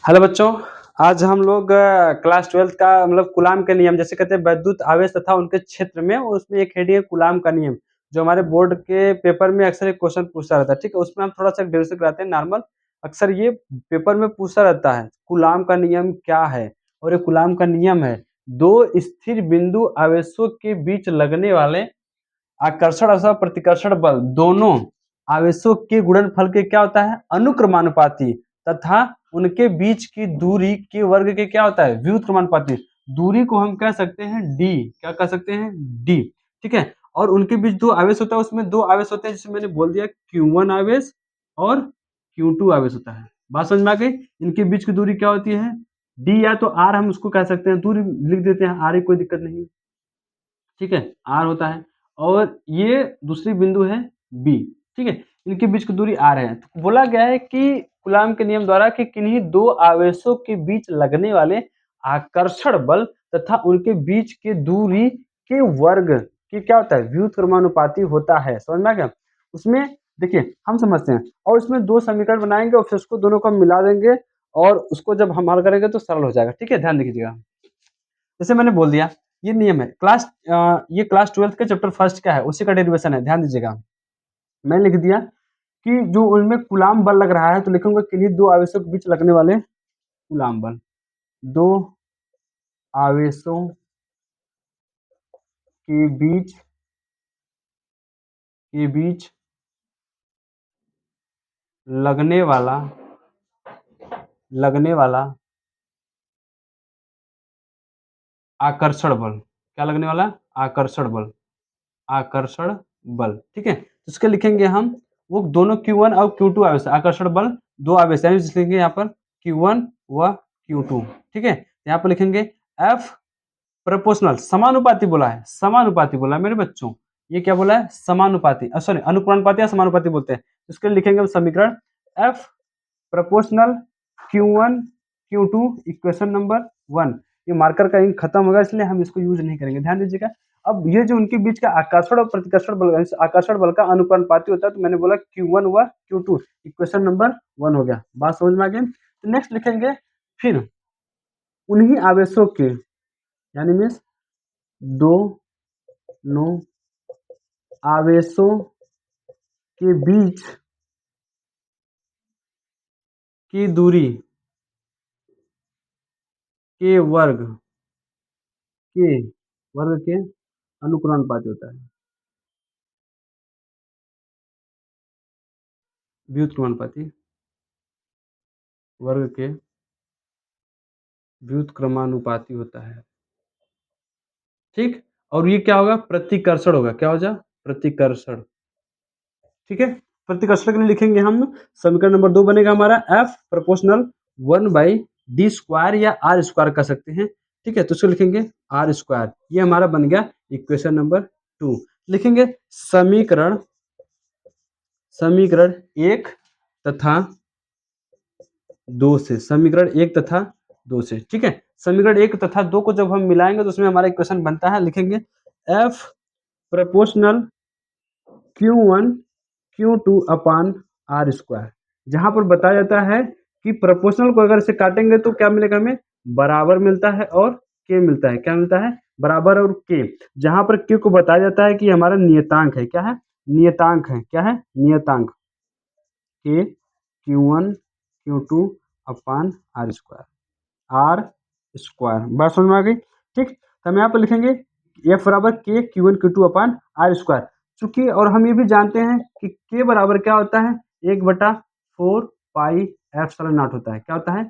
Hello बच्चों। आज हम लोग क्लास 12th का मतलब कूलाम के नियम जैसे कहते हैं वैद्युत आवेश तथा उनके क्षेत्र में, और उसमें एक हेडिंग है कूलाम का नियम, जो हमारे बोर्ड के पेपर में अक्सर एक क्वेश्चन पूछता रहता है। ठीक है, उसमें हम थोड़ा सा डेरिवेशन कराते हैं नॉर्मल। अक्सर ये पेपर में पूछता रहता है कूलाम का नियम क्या है। और ये कूलाम का नियम है, दो स्थिर बिंदु आवेशों के बीच लगने वाले आकर्षण अथवा प्रतिकर्षण बल दोनों आवेशों के गुणनफल के क्या होता है, अनुक्रमानुपाती, तथा उनके बीच की दूरी के वर्ग के क्या होता है, व्युत्क्रमानुपाती। दूरी को हम कह सकते हैं डी, क्या कह सकते हैं, डी। ठीक है, और उनके बीच दो आवेश होता है, उसमें दो आवेश होते हैं जैसे मैंने बोल दिया, Q1 आवेश और Q2 आवेश होता है। बात समझ में आ गई। इनके बीच की दूरी क्या होती है, डी, या तो आर हम उसको कह सकते हैं, दूरी लिख देते हैं आर, कोई दिक्कत नहीं। ठीक है, आर होता है, और ये दूसरी बिंदु है बी। ठीक है, इनके बीच की दूरी आर है। तो बोला गया है कि कूलाम के नियम द्वारा कि किन्हीं दो आवेशों के बीच लगने वाले आकर्षण बल तथा उनके बीच के दूरी के वर्ग की क्या होता है, व्युत्क्रमानुपाती होता है। समझ में आ गया। उसमें देखिए हम समझते हैं, और उसमें दो समीकरण बनाएंगे और फिर उसको दोनों को मिला देंगे, और उसको जब हम हल करेंगे तो सरल हो जाएगा। ठीक है, ध्यान दीजिएगा। जैसे मैंने बोल दिया, ये नियम है ये क्लास 12th के चैप्टर फर्स्ट का है, उसी का डेरिवेशन है। ध्यान दीजिएगा, मैंने लिख दिया कि जो उनमें कूलाम बल लग रहा है, तो लिखूंगा किन्हीं दो आवेशों के बीच लगने वाले कूलाम बल, दो आवेशों के बीच लगने वाला आकर्षण बल, क्या लगने वाला, आकर्षण बल। ठीक है, तो इसके लिखेंगे हम, वो दोनों Q1 और Q2 आवेश, आकर्षण बल दो आवेश, यानी लिखेंगे यहाँ पर Q1 व Q2। ठीक है, यहाँ पर लिखेंगे F प्रोपोर्शनल, समानुपाती बोला है, समानुपाती बोला है मेरे बच्चों। ये क्या बोला है, समानुपाती, सॉरी अनुक्रमानुपाती या समानुपाती बोलते हैं। इसके लिए लिखेंगे हम समीकरण F proportional Q1 Q2 equation number 1। ये मार्कर का इंक खत्म होगा, इसलिए हम इसको यूज नहीं करेंगे, ध्यान दीजिएगा। अब ये जो उनके बीच का आकर्षण और प्रतिकर्षण बल, आकर्षण बल का अनुपाती होता है, तो मैंने बोला Q1 व Q2 इक्वेशन नंबर 1 हो गया। बात समझ में आ गई। तो नेक्स्ट लिखेंगे फिर उन्हीं आवेशों के, यानी मीन्स दोनों आवेशों के बीच की दूरी के वर्ग के अनुक्रमानुपाती होता है, व्युत्क्रमानुपाती, वर्ग के व्युत्क्रमानुपाती होता है। ठीक, और ये क्या होगा, प्रतिकर्षण होगा, क्या हो जा, प्रतिकर्षण। ठीक है, प्रतिकर्षण के लिए लिखेंगे हम समीकरण नंबर 2 बनेगा हमारा F प्रोपोर्शनल 1/d² या r² कर सकते हैं। ठीक है, तो इसको लिखेंगे r²। ये हमारा बन गया इक्वेशन नंबर 2। लिखेंगे समीकरण समीकरण 1 तथा 2 से, समीकरण 1 तथा 2 से। ठीक है, समीकरण 1 तथा 2 को जब हम मिलाएंगे तो उसमें हमारा इक्वेशन बनता है, लिखेंगे F प्रोपोर्शनल Q1 Q2 अपान r²। जहां पर बताया जाता है कि प्रोपोर्शनल को अगर इसे काटेंगे तो क्या मिलेगा, हमें बराबर मिलता है और k मिलता है। क्या मिलता है, बराबर और k। जहां पर k को बताया जाता है कि हमारा नियतांक है, क्या है, नियतांक है, क्या है, नियतांक k Q1 Q2 अपान r²। बात समझ में आ गई। ठीक, तो हम यहाँ पर लिखेंगे F बराबर k Q1 Q2 अपान r²। चूंकि और हम ये भी जानते हैं कि k बराबर क्या होता है, 1/4 पाई एप्सिलॉन नॉट होता है। क्या होता है,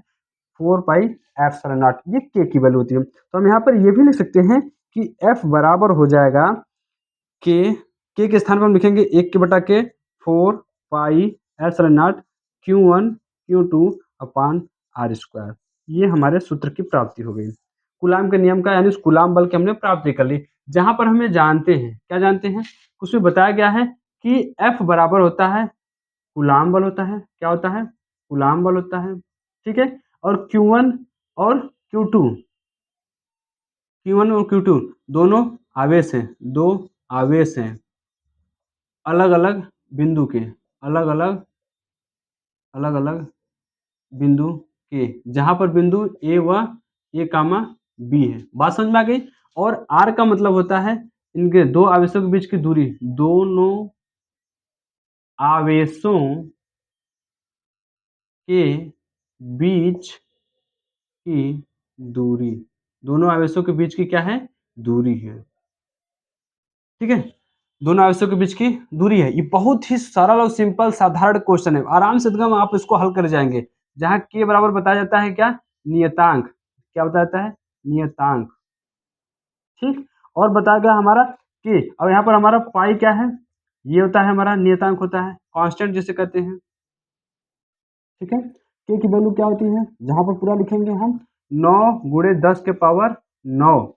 4 पाई एप्सिलॉन नॉट, ये k की वैल्यू होती है। तो हम यहाँ पर ये भी लिख सकते हैं कि F बराबर हो जाएगा k के स्थान पर हम लिखेंगे 1/k 4 pi epsilon not Q1 Q2 upon r²। ये हमारे सूत्र की प्राप्ति हो गई, कूलाम के नियम का, यानी उस कूलाम बल की हमने प्राप्ति कर ली। जहां पर हमें जानते हैं, क्या जानते हैं, उसमें बताया गया है कि F बराबर होता है कूलाम बल होता है, क्या होता है, कूलाम बल होता है। ठीक है, और Q1 और Q2, Q1 और Q2 दोनों आवेश हैं, दो आवेश हैं अलग अलग बिंदु के, अलग अलग बिंदु के, जहाँ पर बिंदु ए व ए कामा बी है। बात समझ में आ गई? और आर का मतलब होता है इनके दो आवेशों के बीच की दूरी, दोनों आवेशों के बीच की दूरी, दोनों आवेशों के बीच की क्या है? दूरी है। ठीक है? दोनों आवेशों के बीच की दूरी है। ये बहुत ही सरल और सिंपल साधारण क्वेश्चन है। आराम से एकदम आप इसको हल कर जाएँगे। जहाँ के बराबर बताया जाता है क्या? नियतांक। क्या बताया जाता है? नियतांक। ठीक? और बताया गया हमारा के, और यहाँ पर हमारा पाई क्या है? ये होता है हमारा नियतांक होता है, कांस्टेंट जिसे कहते हैं। ठीक है? के की वैल्यू क्या होती है? जहाँ पर पूरा लिखेंगे हम 9 गुणे 10 के पावर 9,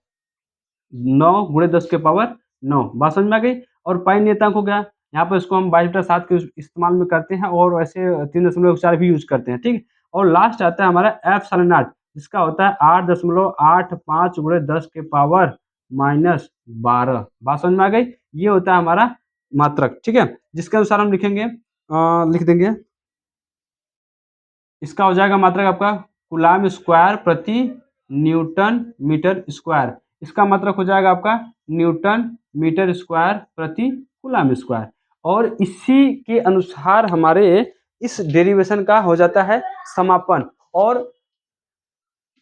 9 गुणे 10 के पावर 9। बात समझ में आ गई? और पाई नियतांक हो गया। यहाँ पर इसको हम 22/7 के इस्तेमाल में करते हैं और वैसे 3.4 भी यूज़ करते हैं, ठीक है? और लास्ट आता है हमारा एप्सिलॉन नॉट, जिसका होता है 8.85 गुणे 10 के पावर -12। बात समझ में आ गई? ये होता है हमारा मात्रक, ठीक है? जिसके अनुसार हम लिखेंगे, लिख देंगे, इसका हो जाएगा मात्रक आपका कूलाम स्क्वायर प्रति न्यूटन मीटर स्क्वायर। इसका मात्रक हो जाएगा आपका न्यूटन मीटर स्क्वायर प्रति कूलाम स्क्वायर। और इसी के अनुसार हमारे इस डेरिवेशन का हो जाता है समापन। और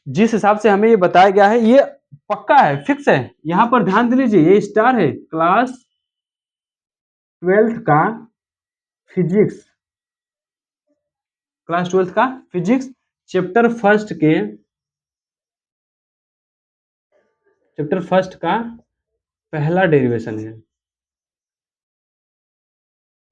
जिस हिसाब से हमें ये बताया गया है ये पक्का है, फिक्स है। यहाँ पर ध्यान दे लीजिए, ये स्टार है। क्लास 12th का फिजिक्स, क्लास 12th का फिजिक्स चैप्टर फर्स्ट का पहला डेरिवेशन है।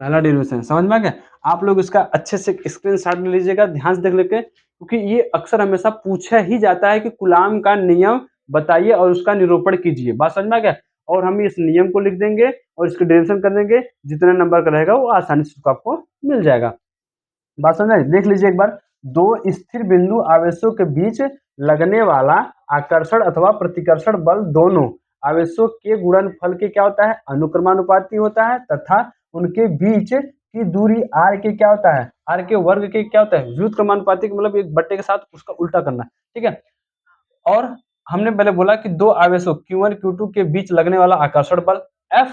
पहला डेरिवेशन समझ में आ गया? आप लोग इसका अच्छे से स्क्रीनशॉट ले लीजिएगा, ध्यान से देख लेके, क्योंकि ये अक्सर हमेशा पूछा ही जाता है कि कूलाम का नियम बताइए और उसका निरूपण कीजिए। बात समझ में आ गया? और हम इस नियम को लिख देंगे और इसके डेरिवेशन कर देंगे, जितना नंबर का रहेगा वो आसानी से उसको आपको मिल जाएगा। बात समझ में? देख लीजिए एक बार, दो स्थिर बिंदु आवेशों के बीच लगने वाला आकर्षण अथवा प्रतिकर्षण बल दोनों आवेशों के गुणनफल के क्या होता है? अनुक्रमानुपाती होता है, तथा उनके बीच की दूरी r के क्या होता है? r के वर्ग के क्या होता है? व्युत्क्रमानुपाती, मतलब एक बट्टे के साथ उसका उल्टा करना। ठीक है? और हमने पहले बोला कि दो आवेशों Q1 Q2 के बीच लगने वाला आकर्षण बल F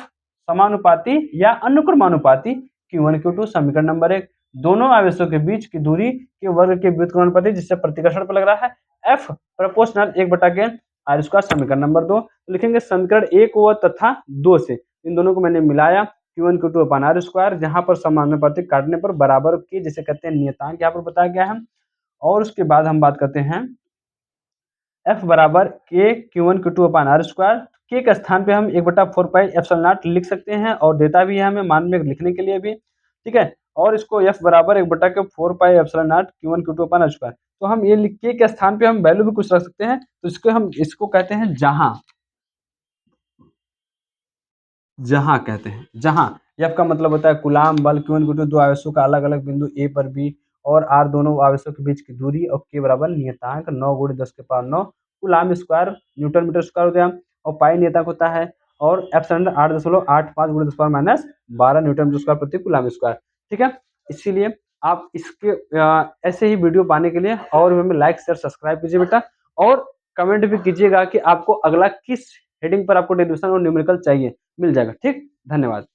समानुपाती या अनुक्रमानुपाती Q1 Q2, समीकरण नंबर 1। दोनों आवेशों के बीच की दूरी के वर्ग के व्युत्क्रमानुपाती जिससे प्रतिकर्षण पर लग रहा है F प्रोपोर्शनल 1/के r स्क्वायर, समीकरण नंबर 2। तो लिखेंगे समीकरण 1 व तथा 2 से इन दोनों को मैंने मिलाया, Q1 Q2 अपन r स्क्वायर, जहां पर समानुपाती काटने पर बराबर के जिसे कहते हैं नियतांक यहाँ पर बताया गया है। और उसके बाद हम बात करते हैं F बराबर के Q1 Q2 अपन r स्क्वायर। के के स्थान पे हम 1/4 पाई एप्सिलॉन नॉट लिख सकते हैं और देता भी है हमें मान में लिखने के लिए भी। ठीक है? और इसको F बराबर 1/4 pi epsilon not Q1 Q2 upon r square. तो हम ये लिख के स्थान पे हम वैल्यू भी कुछ रख सकते हैं, तो इसको कहते हैं जहां, जहां कहते हैं जहां। F का मतलब होता है कूलाम बल, Q1 Q2 दो आवेशों का अलग अलग बिंदु A पर B और R दोनों आवेशों के बीच की दूरी, और K बराबर नियतांक 9 गुणे 10 के power 9 coulomb square newton metre square हो गया। और पाई नियतांक होता है, और एप्सिलॉन 8.85 गुणे 10 पावर -12 न्यूटन मीटर स्क्वायर प्रति कूलाम स्क्वायर। ठीक है? इसीलिए आप इसके ऐसे ही वीडियो पाने के लिए और हमें लाइक शेयर सब्सक्राइब कीजिए बेटा, और कमेंट भी कीजिएगा कि आपको अगला किस हेडिंग पर आपको डेरिवेशन और न्यूमेरिकल चाहिए, मिल जाएगा। ठीक? धन्यवाद।